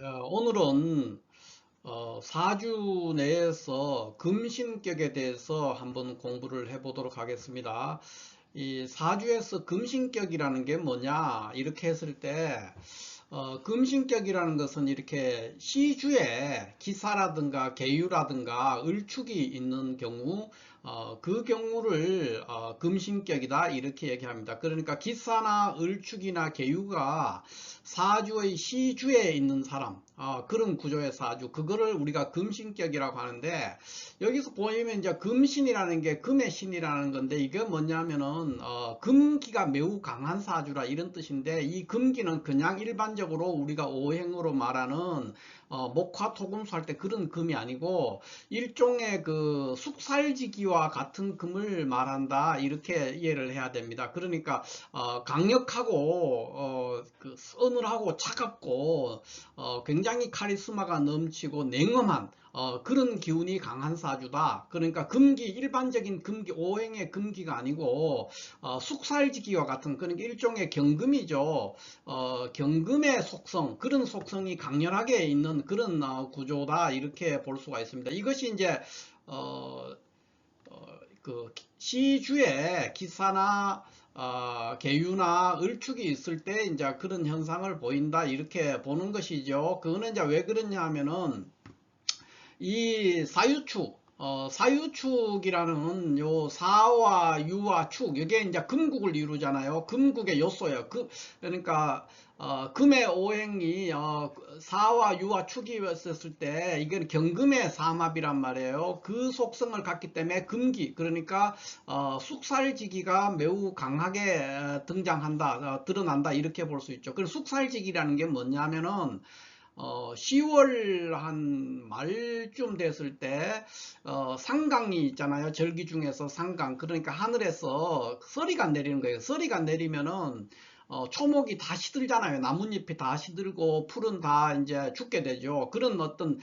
오늘은 사주 내에서 금신격에 대해서 한번 공부를 해보도록 하겠습니다. 이 사주에서 금신격이라는 게 뭐냐 이렇게 했을 때 금신격이라는 것은 이렇게 시주에 기사라든가 계유라든가 을축이 있는 경우 그 경우를 금신격이다 이렇게 얘기합니다. 그러니까 기사나 을축이나 계유가 사주의 시주에 있는 사람, 그런 구조의 사주, 그거를 우리가 금신격이라고 하는데, 여기서 보이면 이제 금신이라는 게 금의 신이라는 건데, 이게 뭐냐면은 금기가 매우 강한 사주라 이런 뜻인데, 이 금기는 그냥 일반적으로 우리가 오행으로 말하는 목화토금수 할 때 그런 금이 아니고 일종의 그 숙살지기와 같은 금을 말한다 이렇게 이해를 해야 됩니다. 그러니까 강력하고 그 서늘하고 차갑고 굉장히 카리스마가 넘치고 냉엄한 그런 기운이 강한 사주다. 그러니까 금기, 일반적인 금기, 오행의 금기가 아니고 숙살지기와 같은, 그러니까 일종의 경금이죠. 경금의 속성, 그런 속성이 강렬하게 있는 그런 구조다 이렇게 볼 수가 있습니다. 이것이 이제 그 시주에 기사나 계유나 을축이 있을 때 이제 그런 현상을 보인다 이렇게 보는 것이죠. 그거는 이제 왜 그러냐 하면은 이 사유축, 사유축이라는 요 사와 유와 축, 이게 이제 금국을 이루잖아요. 금국의 요소예요. 그러니까 금의 오행이 사와 유와 축이 있었을 때 이건 경금의 삼합이란 말이에요. 그 속성을 갖기 때문에 금기, 그러니까 숙살지기가 매우 강하게 등장한다, 드러난다 이렇게 볼 수 있죠. 그리고 숙살지기라는 게 뭐냐면은 10월 한 말쯤 됐을 때 상강이 있잖아요. 절기 중에서 상강, 그러니까 하늘에서 서리가 내리는 거예요. 서리가 내리면은 초목이 다 시들잖아요. 나뭇잎이 다 시들고 풀은 다 이제 죽게 되죠. 그런 어떤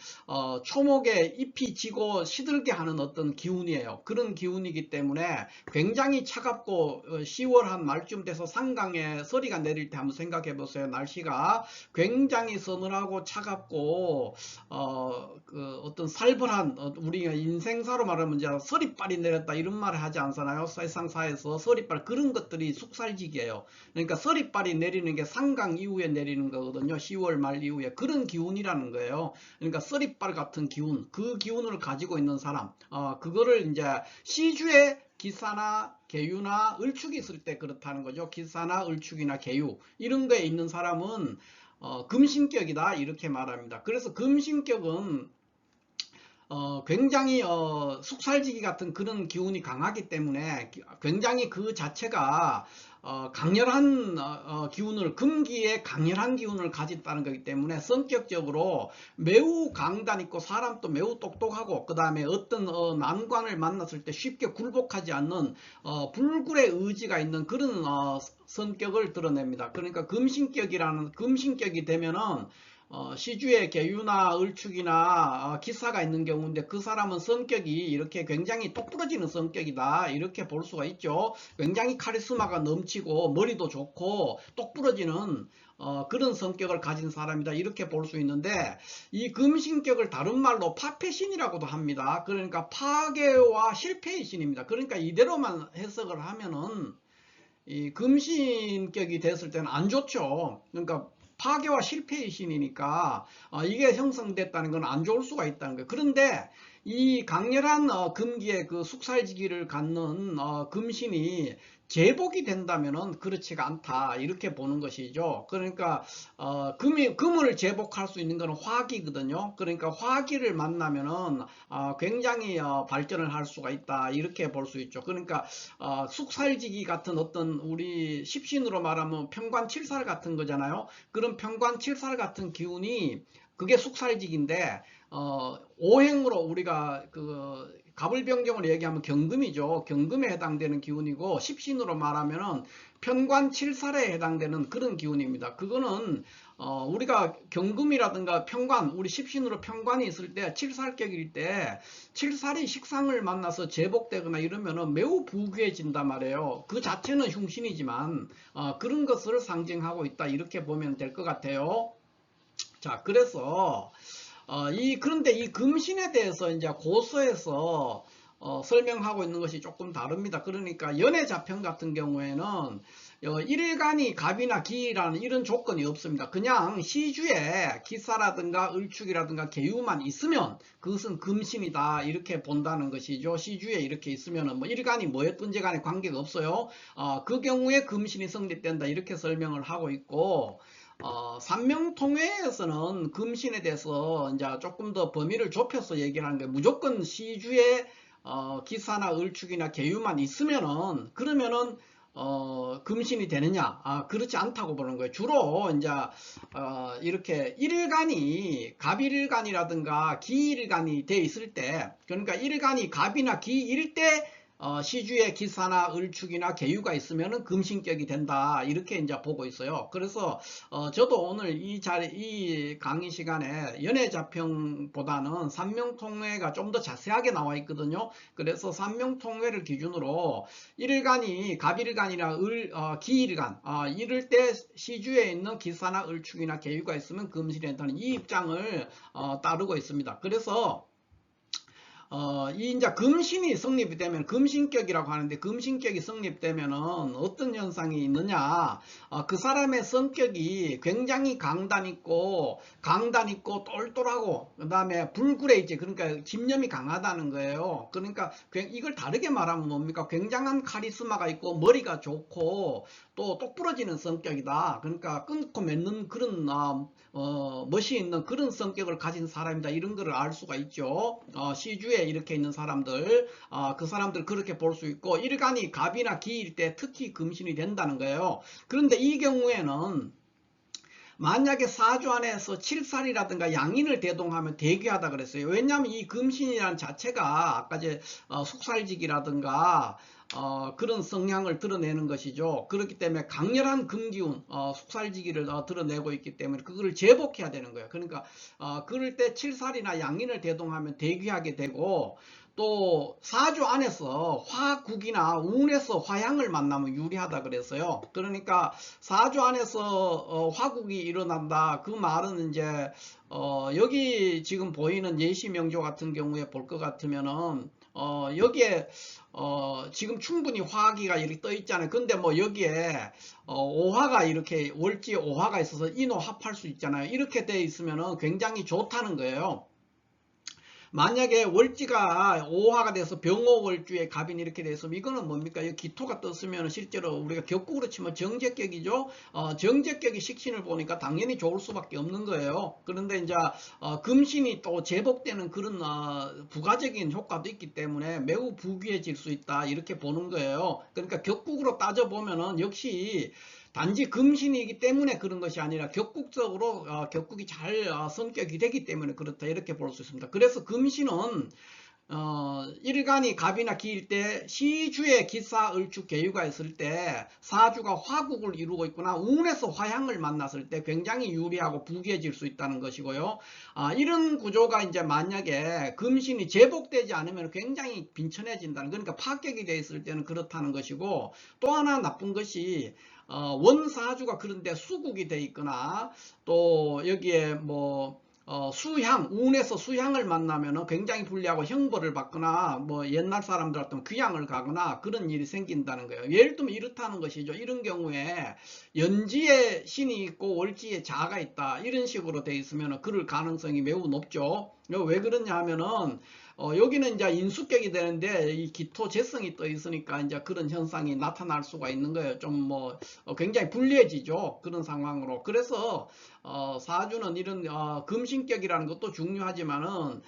초목의 잎이 지고 시들게 하는 어떤 기운이에요. 그런 기운이기 때문에 굉장히 차갑고 10월 한 말쯤 돼서 상강에 서리가 내릴 때 한번 생각해 보세요. 날씨가 굉장히 서늘하고 차갑고 그 어떤 살벌한 우리가 인생사로 말하면 이제 서리빨이 내렸다 이런 말을 하지 않잖아요. 세상사에서 서리빨, 그런 것들이 숙살직이에요. 그러니까 서리빨이 내리는 게 상강 이후에 내리는 거거든요. 10월 말 이후에 그런 기운이라는 거예요. 그러니까 서리빨 같은 기운, 그 기운을 가지고 있는 사람, 그거를 이제 시주에 기사나 계유나 을축이 있을 때 그렇다는 거죠. 기사나 을축이나 계유 이런 거에 있는 사람은 금신격이다 이렇게 말합니다. 그래서 금신격은 굉장히 숙살지기 같은 그런 기운이 강하기 때문에 굉장히 그 자체가 강렬한 기운을, 금기에 강렬한 기운을 가졌다는 거기 때문에 성격적으로 매우 강단 있고 사람도 매우 똑똑하고, 그 다음에 어떤 난관을 만났을 때 쉽게 굴복하지 않는 불굴의 의지가 있는 그런 성격을 드러냅니다. 그러니까 금신격이 되면은 시주에 계유나 을축이나 기사가 있는 경우인데, 그 사람은 성격이 이렇게 굉장히 똑부러지는 성격이다 이렇게 볼 수가 있죠. 굉장히 카리스마가 넘치고 머리도 좋고 똑부러지는 그런 성격을 가진 사람이다 이렇게 볼 수 있는데, 이 금신격을 다른 말로 파패신이라고도 합니다. 그러니까 파괴와 실패의 신입니다. 그러니까 이대로만 해석을 하면은 이 금신격이 됐을 때는 안 좋죠. 그러니까 파괴와 실패의 신이니까 이게 형성됐다는 건 안 좋을 수가 있다는 거예요. 그런데 이 강렬한 금기의 그 숙살지기를 갖는 금신이 제복이 된다면은 그렇지가 않다 이렇게 보는 것이죠. 그러니까 금을 제복할 수 있는 것은 화기거든요. 그러니까 화기를 만나면은 굉장히 발전을 할 수가 있다 이렇게 볼 수 있죠. 그러니까 숙살지기 같은 어떤, 우리 십신으로 말하면 평관칠살 같은 거잖아요. 그런 평관칠살 같은 기운이, 그게 숙살직인데 오행으로 우리가 그 갑을병정을 얘기하면 경금이죠. 경금에 해당되는 기운이고, 십신으로 말하면은 편관칠살에 해당되는 그런 기운입니다. 그거는 우리가 경금이라든가 편관, 우리 십신으로 편관이 있을 때 칠살격일 때 칠살이 식상을 만나서 제복되거나 이러면은 매우 부귀해진단 말이에요. 그 자체는 흉신이지만 그런 것을 상징하고 있다 이렇게 보면 될 것 같아요. 자, 그래서 그런데 이 금신에 대해서 이제 고서에서 설명하고 있는 것이 조금 다릅니다. 그러니까 연애자평 같은 경우에는 일간이 갑이나 기라는 이런 조건이 없습니다. 그냥 시주에 기사라든가 을축이라든가 계유만 있으면 그것은 금신이다 이렇게 본다는 것이죠. 시주에 이렇게 있으면 뭐 일간이 뭐였든지 간에 관계가 없어요. 그 경우에 금신이 성립된다 이렇게 설명을 하고 있고, 삼명통회에서는 금신에 대해서 이제 조금 더 범위를 좁혀서 얘기를 하는 게, 무조건 시주에 기사나 을축이나 계유만 있으면은 그러면은 금신이 되느냐? 그렇지 않다고 보는 거예요. 주로 이제 이렇게 일간이 갑일간이라든가 기일간이 돼 있을 때, 그러니까 일간이 갑이나 기일 때 시주에 기사나 을축이나 계유가 있으면은 금신격이 된다 이렇게 이제 보고 있어요. 그래서 저도 오늘 이 강의 시간에 연애자평보다는 삼명통회가 좀 더 자세하게 나와 있거든요. 그래서 삼명통회를 기준으로 일간이 갑일간이나 기일간 이럴 때 시주에 있는 기사나 을축이나 계유가 있으면 금신이 된다는 이 입장을 따르고 있습니다. 그래서 이 이제 금신이 성립이 되면 금신격이라고 하는데, 금신격이 성립되면은 어떤 현상이 있느냐? 그 사람의 성격이 굉장히 강단 있고 똘똘하고, 그 다음에 불그레이지, 그러니까 집념이 강하다는 거예요. 그러니까 이걸 다르게 말하면 뭡니까? 굉장한 카리스마가 있고 머리가 좋고 또 똑부러지는 성격이다. 그러니까 끊고 맺는 그런 멋이 있는 그런 성격을 가진 사람이다. 이런 거를 알 수가 있죠. 시주에 이렇게 있는 사람들, 그 사람들 그렇게 볼 수 있고, 일간이 갑이나 기일 때 특히 금신이 된다는 거예요. 그런데 이 경우에는 만약에 사주 안에서 칠살이라든가 양인을 대동하면 대귀하다 그랬어요. 왜냐하면 이 금신이라는 자체가 아까 이제 숙살직이라든가 그런 성향을 드러내는 것이죠. 그렇기 때문에 강렬한 금기운, 숙살지기를 드러내고 있기 때문에 그거를 제복해야 되는 거예요. 그러니까 그럴 때 칠살이나 양인을 대동하면 대귀하게 되고, 또 사주 안에서 화국이나 운에서 화양을 만나면 유리하다 그랬어요. 그러니까 사주 안에서 화국이 일어난다, 그 말은 이제 여기 지금 보이는 예시명조 같은 경우에 볼 것 같으면은 여기에 지금 충분히 화기가 이렇게 떠 있잖아요. 근데 뭐 여기에 오화가 이렇게 월지 오화가 있어서 인호 합할 수 있잖아요. 이렇게 돼 있으면은 굉장히 좋다는 거예요. 만약에 월지가 오화가 돼서 병오월주에 갑인 이렇게 돼서, 이거는 뭡니까? 이 기토가 떴으면 실제로 우리가 격국으로 치면 정제격이죠. 정제격이 식신을 보니까 당연히 좋을 수밖에 없는 거예요. 그런데 이제 금신이 또 제복되는 그런 부가적인 효과도 있기 때문에 매우 부귀해질 수 있다 이렇게 보는 거예요. 그러니까 격국으로 따져보면은 역시 단지 금신이기 때문에 그런 것이 아니라 격국적으로 격국이 잘 성격이 되기 때문에 그렇다 이렇게 볼 수 있습니다. 그래서 금신은 일간이 갑이나 기일 때 시주에 기사 을축 계유가 있을 때 사주가 화국을 이루고 있거나 운에서 화양을 만났을 때 굉장히 유리하고 부귀해질 수 있다는 것이고요. 이런 구조가 이제 만약에 금신이 제복되지 않으면 굉장히 빈천해진다는, 그러니까 파격이 되어 있을 때는 그렇다는 것이고, 또 하나 나쁜 것이 원사주가 그런데 수국이 돼 있거나, 또 여기에 뭐 수향, 운에서 수향을 만나면 굉장히 불리하고 형벌을 받거나, 뭐 옛날 사람들 같으면 귀양을 가거나 그런 일이 생긴다는 거예요. 예를 들면 이렇다는 것이죠. 이런 경우에 연지에 신이 있고 월지에 자가 있다, 이런 식으로 돼 있으면 그럴 가능성이 매우 높죠. 왜 그러냐 하면은 여기는 이제 인수격이 되는데 이 기토 재성이 떠 있으니까 이제 그런 현상이 나타날 수가 있는 거예요. 좀 뭐 굉장히 불리해지죠. 그런 상황으로. 그래서 사주는 이런 금신격이라는 것도 중요하지만은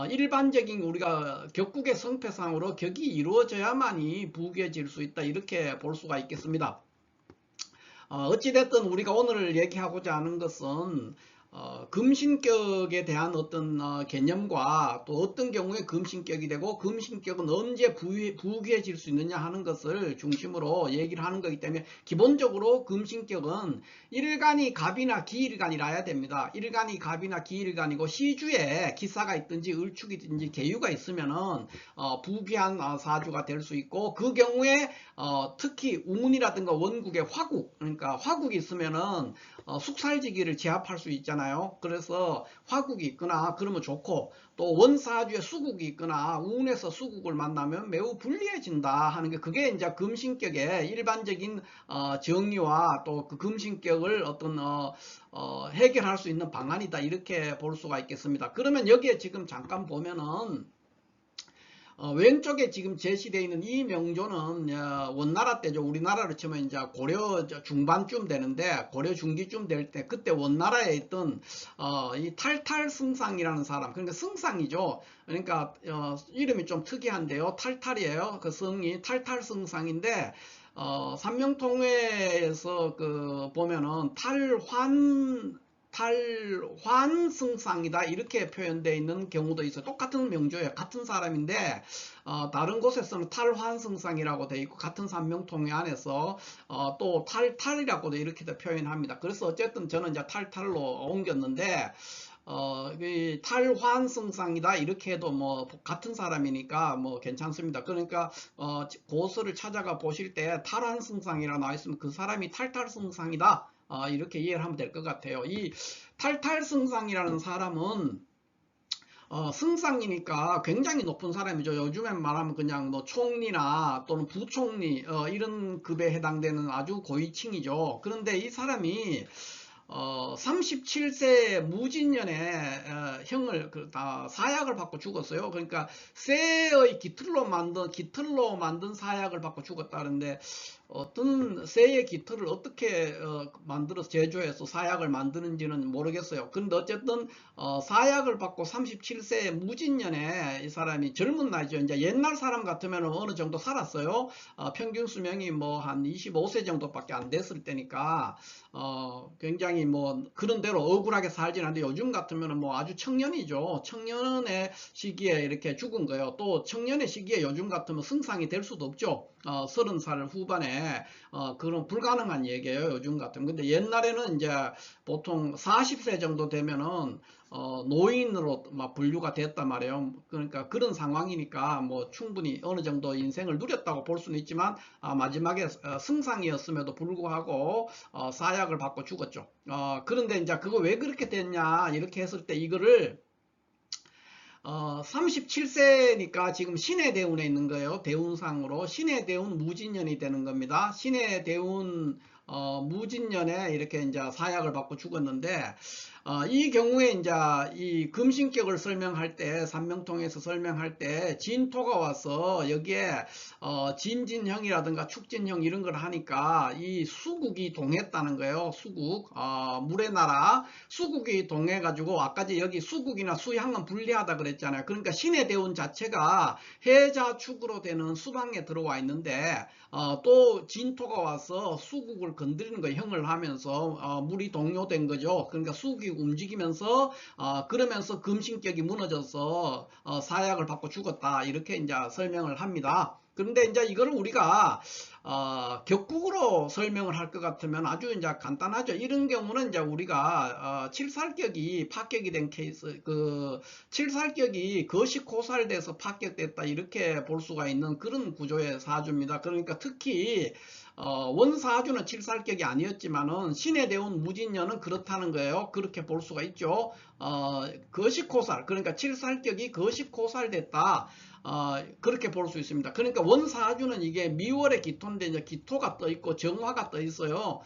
일반적인 우리가 격국의 성패상으로 격이 이루어져야만이 부귀해질 수 있다 이렇게 볼 수가 있겠습니다. 어찌됐든 우리가 오늘 얘기하고자 하는 것은 금신격에 대한 어떤 개념과, 또 어떤 경우에 금신격이 되고 금신격은 언제 부귀해질 수 있느냐 하는 것을 중심으로 얘기를 하는 거기 때문에, 기본적으로 금신격은 일간이 갑이나 기일간이라야 됩니다. 일간이 갑이나 기일간이고 시주에 기사가 있든지 을축이든지 계유가 있으면은 부귀한 사주가 될 수 있고, 그 경우에 특히 운이라든가 원국에 화국, 그러니까 화국이 있으면은 숙살지기를 제압할 수 있잖아요. 그래서 화국이 있거나 그러면 좋고, 또 원사주에 수국이 있거나 운에서 수국을 만나면 매우 불리해진다 하는 게, 그게 이제 금신격의 일반적인 정의와 또 그 금신격을 어떤 해결할 수 있는 방안이다, 이렇게 볼 수가 있겠습니다. 그러면 여기에 지금 잠깐 보면은 왼쪽에 지금 제시되어 있는 이 명조는 원나라 때죠. 우리나라로 치면 이제 고려 중반쯤 되는데, 고려 중기쯤 될 때, 그때 원나라에 있던 이 탈탈승상이라는 사람, 그러니까 승상이죠. 그러니까 이름이 좀 특이한데요. 탈탈이에요. 그 성이 탈탈승상인데, 삼명통회에서 그 보면은 탈환승상이다 이렇게 표현되어 있는 경우도 있어요. 똑같은 명조예요. 같은 사람인데 다른 곳에서는 탈환승상이라고 되어 있고, 같은 산명통해 안에서 또 탈탈이라고도 이렇게도 표현합니다. 그래서 어쨌든 저는 이제 탈탈로 옮겼는데, 탈환승상이다 이렇게 해도 뭐 같은 사람이니까 뭐 괜찮습니다. 그러니까 고서를 찾아가 보실 때 탈환승상이라 나와 있으면 그 사람이 탈탈승상이다 이렇게 이해를 하면 될 것 같아요. 이 탈탈승상이라는 사람은 승상이니까 굉장히 높은 사람이죠. 요즘엔 말하면 그냥 뭐 총리나 또는 부총리 이런 급에 해당되는 아주 고위층이죠. 그런데 이 사람이 37세 무진년에 형을 사약을 받고 죽었어요. 그러니까 쇠의 기틀로 만든 사약을 받고 죽었다는데, 어떤 쇠의 깃털을 어떻게 만들어서 제조해서 사약을 만드는지는 모르겠어요. 근데 어쨌든 사약을 받고 37세 무진년에 이 사람이, 젊은 나이죠. 이제 옛날 사람 같으면 어느 정도 살았어요. 평균 수명이 뭐 한 25세 정도밖에 안 됐을 때니까 굉장히 뭐 그런 대로 억울하게 살진 않는데, 요즘 같으면 뭐 아주 청년이죠. 청년의 시기에 이렇게 죽은 거예요. 또 청년의 시기에 요즘 같으면 승상이 될 수도 없죠. 30살 후반에 그런 불가능한 얘기예요, 요즘 같으면. 근데 옛날에는 이제 보통 40세 정도 되면은 노인으로 막 분류가 됐단 말이에요. 그러니까 그런 상황이니까 뭐 충분히 어느 정도 인생을 누렸다고 볼 수는 있지만, 마지막에 승상이었음에도 불구하고 사약을 받고 죽었죠. 그런데 이제 그거 왜 그렇게 됐냐 이렇게 했을 때, 이거를 37세니까 지금 신의 대운에 있는 거예요. 대운상으로 신의 대운 무진년이 되는 겁니다. 신의 대운 무진년에 이렇게 이제 사약을 받고 죽었는데, 이 경우에 이제 이 금신격을 설명할 때, 산명통에서 설명할 때 진토가 와서 여기에 진진형이라든가 축진형 이런 걸 하니까 이 수국이 동했다는 거예요. 수국, 물의 나라 수국이 동해 가지고, 아까 여기 수국이나 수향은 불리하다 그랬잖아요. 그러니까 신의 대운 자체가 해자축으로 되는 수방에 들어와 있는데, 또 진토가 와서 수국을 건드리는 거, 형을 하면서 물이 동요된 거죠. 그러니까 수국이 움직이면서 그러면서 금신격이 무너져서 사약을 받고 죽었다 이렇게 이제 설명을 합니다. 그런데 이제 이거를 우리가 격국으로 설명을 할 것 같으면 아주 이제 간단하죠. 이런 경우는 이제 우리가 칠살격이 파격이 된 케이스, 그 칠살격이 거식고살돼서 파격됐다 이렇게 볼 수가 있는 그런 구조의 사주입니다. 그러니까 특히 원사주는 칠살격이 아니었지만은 신의 대운 무진년은 그렇다는 거예요. 그렇게 볼 수가 있죠. 거식고살, 그러니까 칠살격이 거식고살됐다. 그렇게 볼 수 있습니다. 그러니까 원사주는 이게 미월의 기토인데 이제 기토가 떠 있고 정화가 떠 있어요.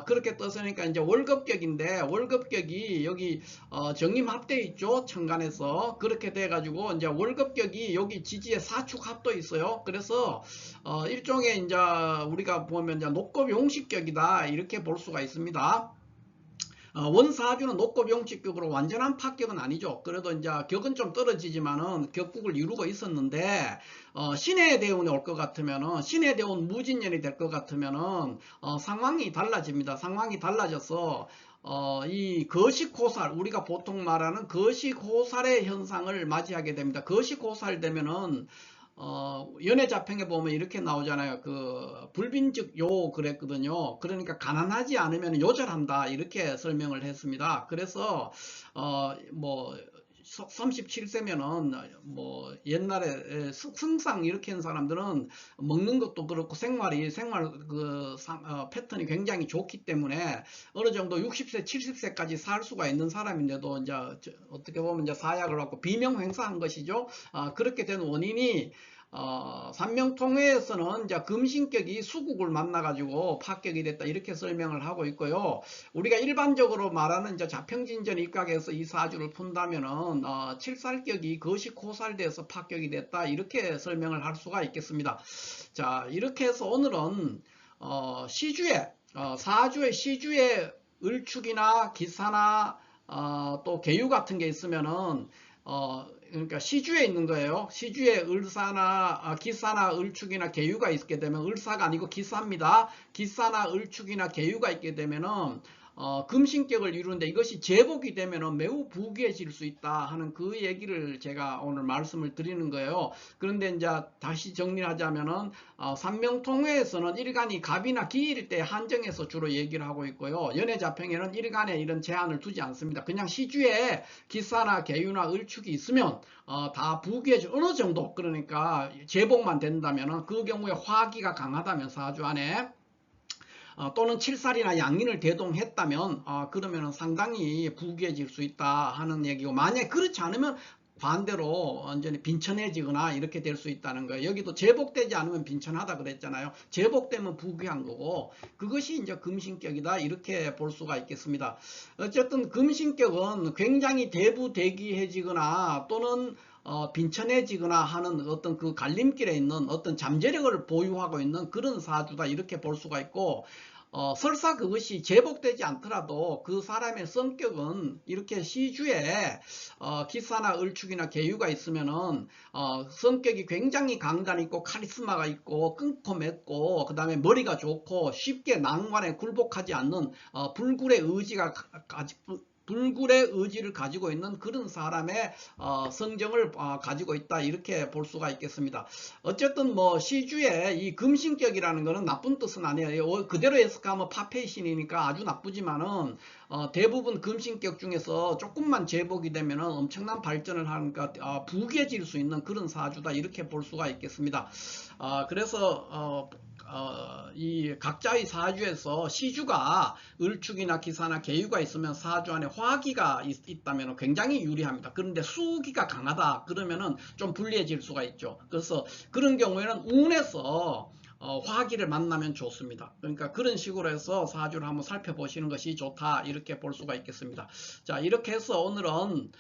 그렇게 떴으니까 이제 월급격인데, 월급격이 여기 정임합돼 있죠. 천간에서. 그렇게 돼 가지고 이제 월급격이 여기 지지에 사축합도 있어요. 그래서 일종의 이제 우리가 보면 이제 녹급용식격이다 이렇게 볼 수가 있습니다. 원사주는 녹급용식격으로 완전한 파격은 아니죠. 그래도 이제 격은 좀 떨어지지만은 격국을 이루고 있었는데, 신의 대운이 올 것 같으면은, 신의 대운 무진년이 될 것 같으면은 상황이 달라집니다. 상황이 달라져서 이 거식호살, 우리가 보통 말하는 거식호살의 현상을 맞이하게 됩니다. 거식호살 되면은 연애자평에 보면 이렇게 나오잖아요. 그 불빈즉요 그랬거든요. 그러니까 가난하지 않으면 요절한다 이렇게 설명을 했습니다. 그래서 뭐 37세면은 뭐 옛날에 승상 이렇게 한 사람들은 먹는 것도 그렇고 생활 그 패턴이 굉장히 좋기 때문에 어느 정도 60세 70세까지 살 수가 있는 사람인데도 이제 어떻게 보면 이제 사약을 갖고 비명횡사한 것이죠. 그렇게 된 원인이 삼명통회에서는 이제 금신격이 수국을 만나가지고 파격이 됐다 이렇게 설명을 하고 있고요. 우리가 일반적으로 말하는 이제 자평진전 입각에서 이 사주를 푼다면은 칠살격이 거시코살돼서 파격이 됐다 이렇게 설명을 할 수가 있겠습니다. 자, 이렇게 해서 오늘은 시주에 사주의 시주에 을축이나 기사나 또 계유 같은 게 있으면은 그러니까 시주에 있는 거예요. 시주에 을사나 기사나 을축이나 계유가 있게 되면 을사가 아니고 기사입니다. 기사나 을축이나 계유가 있게 되면은 금신격을 이루는데 이것이 제복이 되면은 매우 부귀해질 수 있다 하는 그 얘기를 제가 오늘 말씀을 드리는 거예요. 그런데 이제 다시 정리하자면은 삼명통회에서는 일간이 갑이나 기일 때 한정해서 주로 얘기를 하고 있고요. 연애자평에는 일간에 이런 제한을 두지 않습니다. 그냥 시주에 기사나 계유나 을축이 있으면 다 부귀해질 어느 정도, 그러니까 제복만 된다면은 그 경우에 화기가 강하다면 사주 안에 또는 칠살이나 양인을 대동했다면 그러면 상당히 부귀해질 수 있다 하는 얘기고, 만약에 그렇지 않으면 반대로 완전히 빈천해지거나 이렇게 될 수 있다는 거예요. 여기도 제복되지 않으면 빈천하다 그랬잖아요. 제복되면 부귀한 거고, 그것이 이제 금신격이다 이렇게 볼 수가 있겠습니다. 어쨌든 금신격은 굉장히 대부대기해지거나 또는 빈천해지거나 하는 어떤 그 갈림길에 있는 어떤 잠재력을 보유하고 있는 그런 사주다 이렇게 볼 수가 있고, 설사 그것이 제복되지 않더라도 그 사람의 성격은 이렇게 시주에 기사나 을축이나 계유가 있으면은 성격이 굉장히 강단 있고 카리스마가 있고 끊고 맺고 그 다음에 머리가 좋고 쉽게 난관에 굴복하지 않는 불굴의 의지를 가지고 있는 그런 사람의 성정을 가지고 있다 이렇게 볼 수가 있겠습니다. 어쨌든 뭐 시주에 이 금신격이라는 것은 나쁜 뜻은 아니에요. 그대로 해석하면 파페이신이니까 아주 나쁘지만은 대부분 금신격 중에서 조금만 제복이 되면은 엄청난 발전을 하니까 부귀해질 수 있는 그런 사주다 이렇게 볼 수가 있겠습니다. 그래서 이 각자의 사주에서 시주가 을축이나 기사나 계유가 있으면 사주 안에 화기가 있다면 굉장히 유리합니다. 그런데 수기가 강하다 그러면은 좀 불리해질 수가 있죠. 그래서 그런 경우에는 운에서 화기를 만나면 좋습니다. 그러니까 그런 식으로 해서 사주를 한번 살펴보시는 것이 좋다 이렇게 볼 수가 있겠습니다. 자, 이렇게 해서 오늘은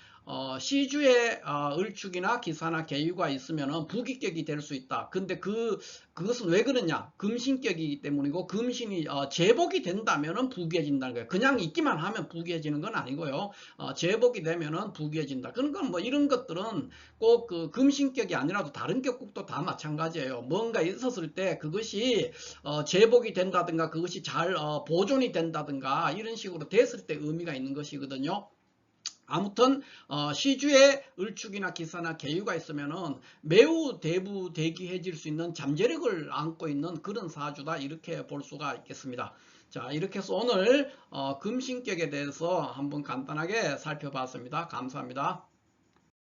시주에 을축이나 기사나 계유가 있으면 부귀격이 될 수 있다. 근데 그것은 왜 그러냐? 금신격이기 때문이고, 금신이 제복이 된다면 부귀해진다는 거예요. 그냥 있기만 하면 부귀해지는 건 아니고요. 제복이 되면 부귀해진다. 그러니까 뭐 이런 것들은 꼭 그 금신격이 아니라도 다른 격국도 다 마찬가지예요. 뭔가 있었을 때 그것이 제복이 된다든가 그것이 잘 보존이 된다든가 이런 식으로 됐을 때 의미가 있는 것이거든요. 아무튼 시주에 을축이나 기사나 계유가 있으면은 매우 대부대기해질 수 있는 잠재력을 안고 있는 그런 사주다 이렇게 볼 수가 있겠습니다. 자, 이렇게 해서 오늘 금신격에 대해서 한번 간단하게 살펴봤습니다. 감사합니다.